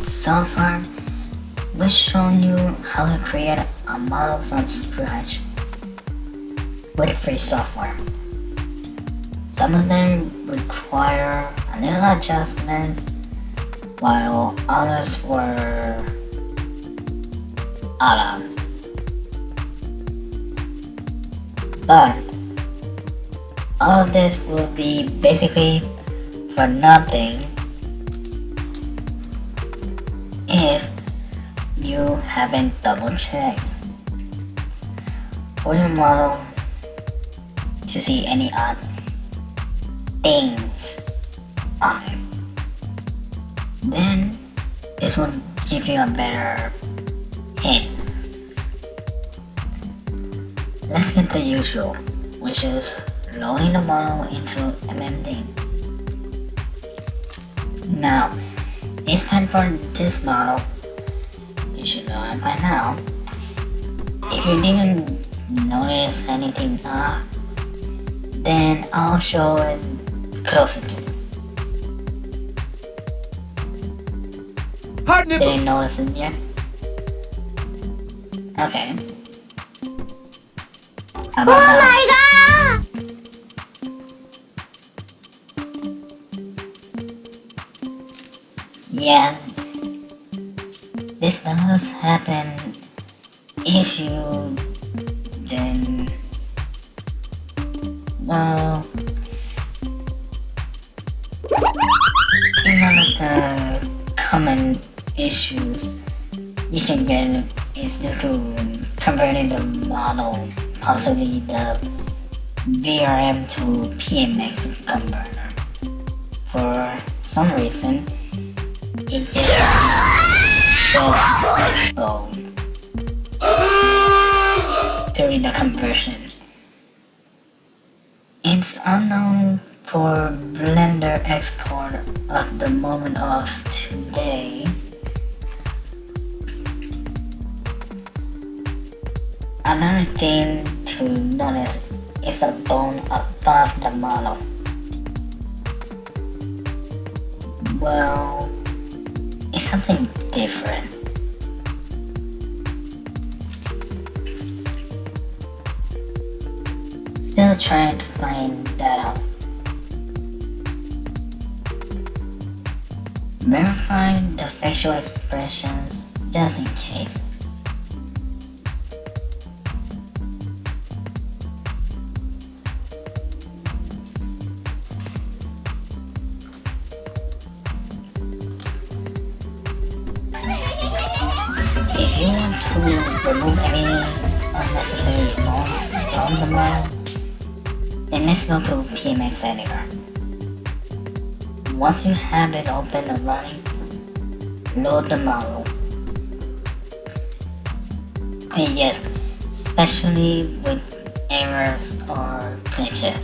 So far, we've shown you how to create a model from scratch with free software. Some of them require a little adjustments, while others were allowed. But all of this will be basically for nothing if you haven't double checked for your model to see any odd things on it. Then this will give you a better hint. Let's get the usual, which is loading the model into MMD. Now, it's time for this model. You should know it by now. If you didn't notice anything odd, then I'll show it closer to you. Hard nipples. Didn't notice it yet? Okay. How about now? my god! Yeah, this does happen if you then, well, one of the common issues you can get is due to converting the model, possibly the VRM to PMX converter. For some reason, it just shows during the conversion. It's unknown for Blender export at the moment of today. Another thing to notice is a bone above the model. Well, it's something different. Still trying to find that out. Verify the facial expressions just in case. If you want to remove any unnecessary bones from the model, then let's go to PMX editor. Once you have it open and running, load the model. Okay, yes, especially with errors or glitches.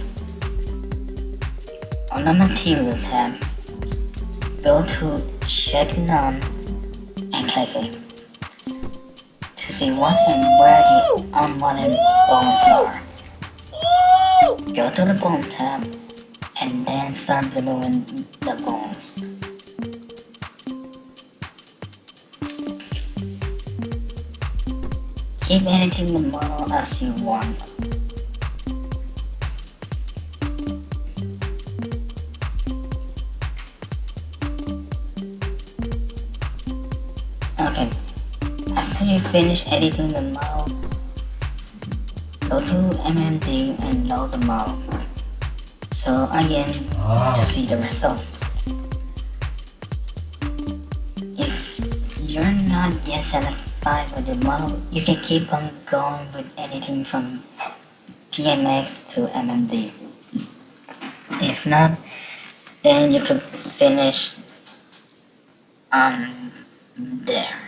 On the material tab, go to check none and click it to see what and where the unwanted bones are. Go to the bone tab and then start removing the bones. Keep editing the model as you want. Okay, after you finish editing the model, go to MMD and load the model. So again, to see the result. If you're not yet satisfied with your model, you can keep on going with editing from PMX to MMD. If not, then you could finish on there.